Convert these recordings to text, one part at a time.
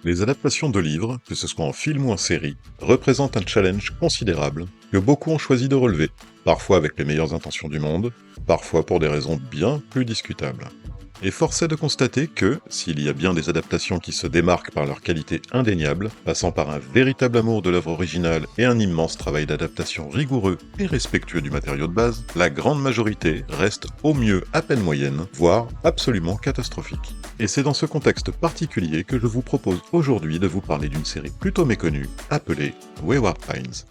Les adaptations de livres, que ce soit en film ou en série, représentent un challenge considérable que beaucoup ont choisi de relever, parfois avec les meilleures intentions du monde, parfois pour des raisons bien plus discutables. Et force est de constater que, s'il y a bien des adaptations qui se démarquent par leur qualité indéniable, passant par un véritable amour de l'œuvre originale et un immense travail d'adaptation rigoureux et respectueux du matériau de base, la grande majorité reste au mieux à peine moyenne, voire absolument catastrophique. Et c'est dans ce contexte particulier que je vous propose aujourd'hui de vous parler d'une série plutôt méconnue, appelée Wayward Pines.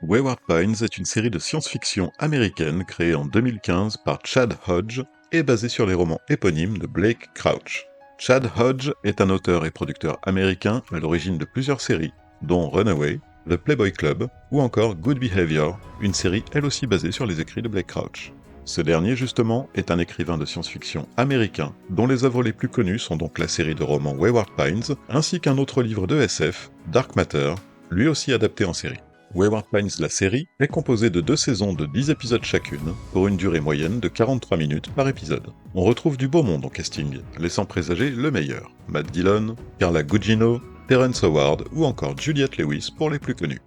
Wayward Pines est une série de science-fiction américaine créée en 2015 par Chad Hodge et basée sur les romans éponymes de Blake Crouch. Chad Hodge est un auteur et producteur américain à l'origine de plusieurs séries, dont Runaway, The Playboy Club ou encore Good Behavior, une série elle aussi basée sur les écrits de Blake Crouch. Ce dernier, justement, est un écrivain de science-fiction américain, dont les œuvres les plus connues sont donc la série de romans Wayward Pines, ainsi qu'un autre livre de SF, Dark Matter, lui aussi adapté en série. Wayward Pines, la série, est composée de 2 saisons de 10 épisodes chacune, pour une durée moyenne de 43 minutes par épisode. On retrouve du beau monde au casting, laissant présager le meilleur. Matt Dillon, Carla Gugino, Terrence Howard ou encore Juliette Lewis pour les plus connus.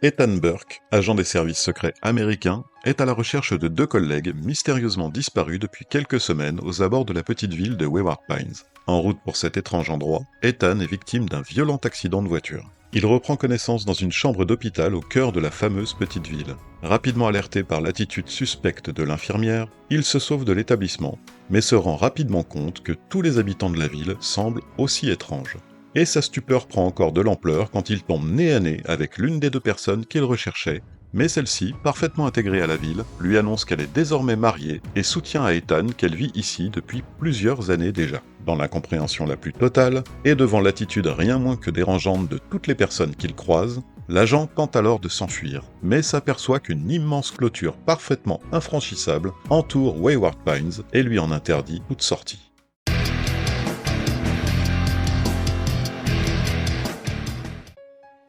Ethan Burke, agent des services secrets américains, est à la recherche de 2 collègues mystérieusement disparus depuis quelques semaines aux abords de la petite ville de Wayward Pines. En route pour cet étrange endroit, Ethan est victime d'un violent accident de voiture. Il reprend connaissance dans une chambre d'hôpital au cœur de la fameuse petite ville. Rapidement alerté par l'attitude suspecte de l'infirmière, il se sauve de l'établissement, mais se rend rapidement compte que tous les habitants de la ville semblent aussi étranges. Et sa stupeur prend encore de l'ampleur quand il tombe nez à nez avec l'une des 2 personnes qu'il recherchait, mais celle-ci, parfaitement intégrée à la ville, lui annonce qu'elle est désormais mariée et soutient à Ethan qu'elle vit ici depuis plusieurs années déjà. Dans l'incompréhension la plus totale, et devant l'attitude rien moins que dérangeante de toutes les personnes qu'il croise, l'agent tente alors de s'enfuir, mais s'aperçoit qu'une immense clôture parfaitement infranchissable entoure Wayward Pines et lui en interdit toute sortie.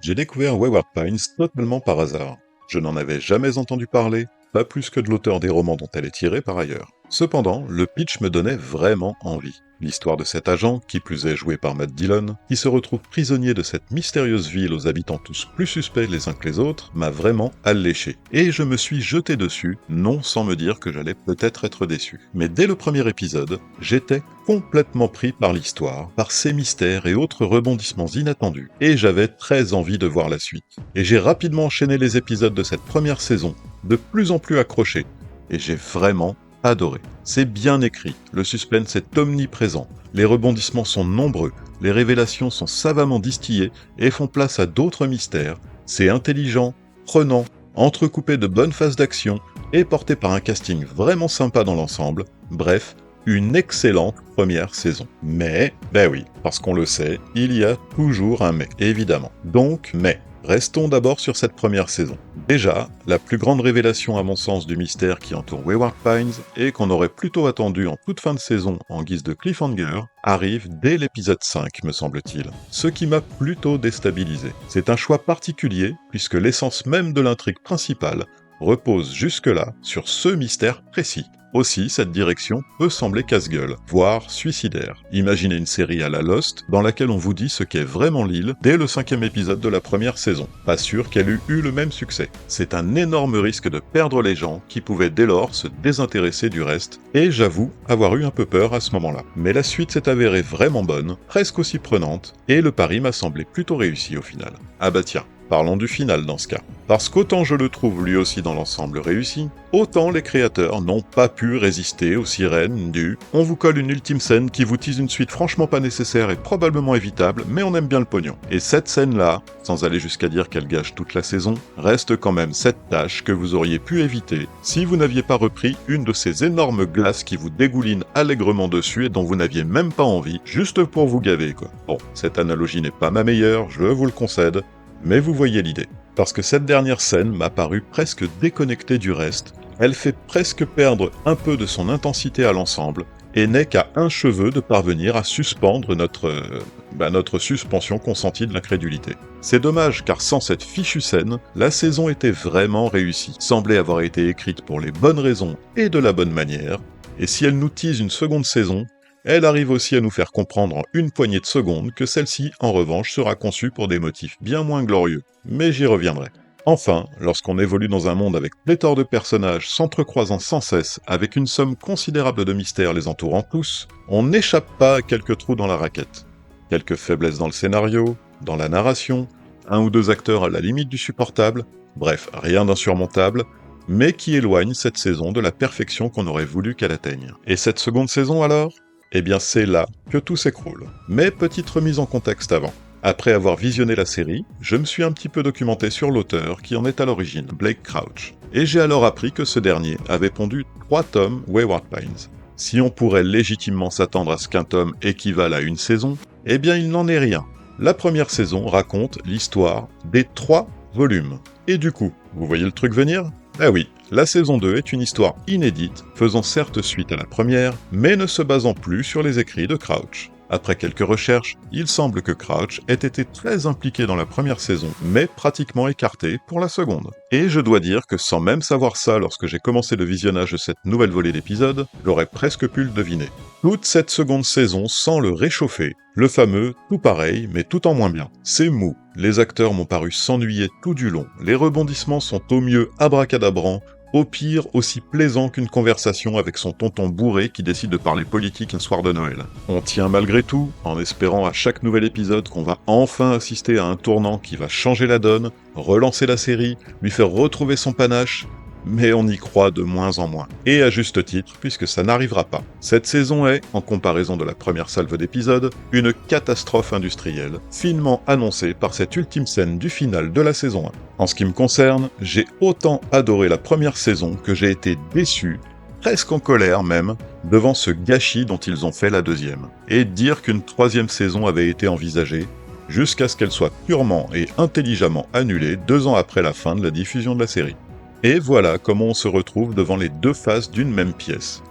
J'ai découvert Wayward Pines totalement par hasard. Je n'en avais jamais entendu parler, pas plus que de l'auteur des romans dont elle est tirée par ailleurs. Cependant, le pitch me donnait vraiment envie. L'histoire de cet agent, qui plus est joué par Matt Dillon, qui se retrouve prisonnier de cette mystérieuse ville aux habitants tous plus suspects les uns que les autres, m'a vraiment alléché. Et je me suis jeté dessus, non sans me dire que j'allais peut-être être déçu. Mais dès le premier épisode, j'étais complètement pris par l'histoire, par ses mystères et autres rebondissements inattendus, et j'avais très envie de voir la suite. Et j'ai rapidement enchaîné les épisodes de cette première saison, de plus en plus accroché, et j'ai vraiment adoré. C'est bien écrit, le suspense est omniprésent, les rebondissements sont nombreux, les révélations sont savamment distillées et font place à d'autres mystères, c'est intelligent, prenant, entrecoupé de bonnes phases d'action et porté par un casting vraiment sympa dans l'ensemble, bref, une excellente première saison. Mais, ben oui, parce qu'on le sait, il y a toujours un mais, évidemment. Donc, mais. Restons d'abord sur cette première saison. Déjà, la plus grande révélation à mon sens du mystère qui entoure Wayward Pines, et qu'on aurait plutôt attendu en toute fin de saison en guise de cliffhanger, arrive dès l'épisode 5, me semble-t-il. Ce qui m'a plutôt déstabilisé. C'est un choix particulier, puisque l'essence même de l'intrigue principale repose jusque-là sur ce mystère précis. Aussi, cette direction peut sembler casse-gueule, voire suicidaire. Imaginez une série à la Lost, dans laquelle on vous dit ce qu'est vraiment l'île dès le 5e épisode de la première saison. Pas sûr qu'elle eût eu le même succès. C'est un énorme risque de perdre les gens qui pouvaient dès lors se désintéresser du reste, et j'avoue avoir eu un peu peur à ce moment-là. Mais la suite s'est avérée vraiment bonne, presque aussi prenante, et le pari m'a semblé plutôt réussi au final. Ah bah tiens, parlons du final dans ce cas. Parce qu'autant je le trouve lui aussi dans l'ensemble réussi, autant les créateurs n'ont pas pu résister aux sirènes du « on vous colle une ultime scène qui vous tease une suite franchement pas nécessaire et probablement évitable, mais on aime bien le pognon ». Et cette scène-là, sans aller jusqu'à dire qu'elle gâche toute la saison, reste quand même cette tâche que vous auriez pu éviter si vous n'aviez pas repris une de ces énormes glaces qui vous dégoulinent allègrement dessus et dont vous n'aviez même pas envie, juste pour vous gaver quoi. Bon, cette analogie n'est pas ma meilleure, je vous le concède, mais vous voyez l'idée. Parce que cette dernière scène m'a paru presque déconnectée du reste, elle fait presque perdre un peu de son intensité à l'ensemble, et n'est qu'à un cheveu de parvenir à suspendre notre suspension consentie de l'incrédulité. C'est dommage, car sans cette fichue scène, la saison était vraiment réussie, semblait avoir été écrite pour les bonnes raisons et de la bonne manière, et si elle nous tease une seconde saison, elle arrive aussi à nous faire comprendre en une poignée de secondes que celle-ci, en revanche, sera conçue pour des motifs bien moins glorieux. Mais j'y reviendrai. Enfin, lorsqu'on évolue dans un monde avec pléthore de personnages s'entrecroisant sans cesse, avec une somme considérable de mystères les entourant tous, on n'échappe pas à quelques trous dans la raquette. Quelques faiblesses dans le scénario, dans la narration, un ou deux acteurs à la limite du supportable, bref, rien d'insurmontable, mais qui éloigne cette saison de la perfection qu'on aurait voulu qu'elle atteigne. Et cette seconde saison alors ? Eh bien c'est là que tout s'écroule. Mais petite remise en contexte avant. Après avoir visionné la série, je me suis un petit peu documenté sur l'auteur qui en est à l'origine, Blake Crouch. Et j'ai alors appris que ce dernier avait pondu 3 tomes Wayward Pines. Si on pourrait légitimement s'attendre à ce qu'un tome équivale à une saison, eh bien il n'en est rien. La première saison raconte l'histoire des 3 volumes. Et du coup, vous voyez le truc venir ? Ah oui, la saison 2 est une histoire inédite, faisant certes suite à la première, mais ne se basant plus sur les écrits de Crouch. Après quelques recherches, il semble que Crouch ait été très impliqué dans la première saison, mais pratiquement écarté pour la seconde. Et je dois dire que sans même savoir ça lorsque j'ai commencé le visionnage de cette nouvelle volée d'épisodes, j'aurais presque pu le deviner. Toute cette seconde saison sent le réchauffer, le fameux tout pareil mais tout en moins bien. C'est mou, les acteurs m'ont paru s'ennuyer tout du long, les rebondissements sont au mieux abracadabrants, au pire aussi plaisant qu'une conversation avec son tonton bourré qui décide de parler politique un soir de Noël. On tient malgré tout, en espérant à chaque nouvel épisode qu'on va enfin assister à un tournant qui va changer la donne, relancer la série, lui faire retrouver son panache, mais on y croit de moins en moins. Et à juste titre, puisque ça n'arrivera pas. Cette saison est, en comparaison de la première salve d'épisodes, une catastrophe industrielle, finement annoncée par cette ultime scène du final de la saison 1. En ce qui me concerne, j'ai autant adoré la première saison que j'ai été déçu, presque en colère même, devant ce gâchis dont ils ont fait la deuxième. Et dire qu'une 3e saison avait été envisagée, jusqu'à ce qu'elle soit purement et intelligemment annulée 2 ans après la fin de la diffusion de la série. Et voilà comment on se retrouve devant les 2 faces d'une même pièce.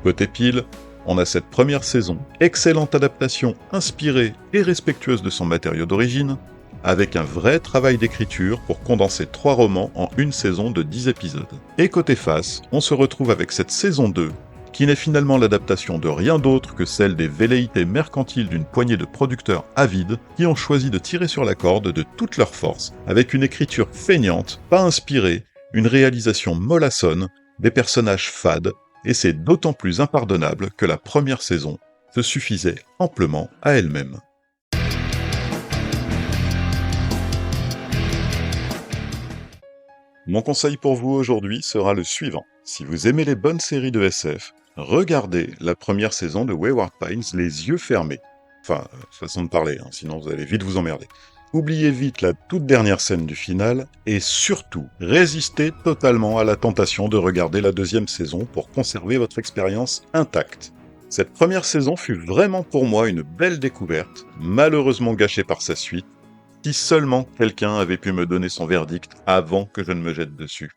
Côté pile, on a cette première saison, excellente adaptation inspirée et respectueuse de son matériau d'origine, avec un vrai travail d'écriture pour condenser 3 romans en une saison de 10 épisodes. Et côté face, on se retrouve avec cette saison 2, qui n'est finalement l'adaptation de rien d'autre que celle des velléités mercantiles d'une poignée de producteurs avides qui ont choisi de tirer sur la corde de toute leur force, avec une écriture feignante, pas inspirée, une réalisation mollassonne, des personnages fades, et c'est d'autant plus impardonnable que la première saison se suffisait amplement à elle-même. Mon conseil pour vous aujourd'hui sera le suivant. Si vous aimez les bonnes séries de SF, regardez la première saison de Wayward Pines les yeux fermés. Enfin, façon de parler, sinon vous allez vite vous emmerder. Oubliez vite la toute dernière scène du final, et surtout, résistez totalement à la tentation de regarder la 2e saison pour conserver votre expérience intacte. Cette première saison fut vraiment pour moi une belle découverte, malheureusement gâchée par sa suite, si seulement quelqu'un avait pu me donner son verdict avant que je ne me jette dessus.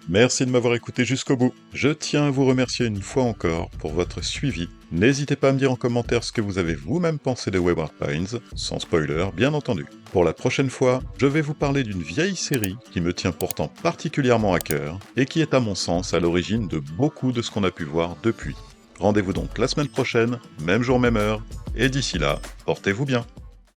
Merci de m'avoir écouté jusqu'au bout. Je tiens à vous remercier une fois encore pour votre suivi. N'hésitez pas à me dire en commentaire ce que vous avez vous-même pensé de Wayward Pines, sans spoiler bien entendu. Pour la prochaine fois, je vais vous parler d'une vieille série qui me tient pourtant particulièrement à cœur et qui est à mon sens à l'origine de beaucoup de ce qu'on a pu voir depuis. Rendez-vous donc la semaine prochaine, même jour, même heure, et d'ici là, portez-vous bien.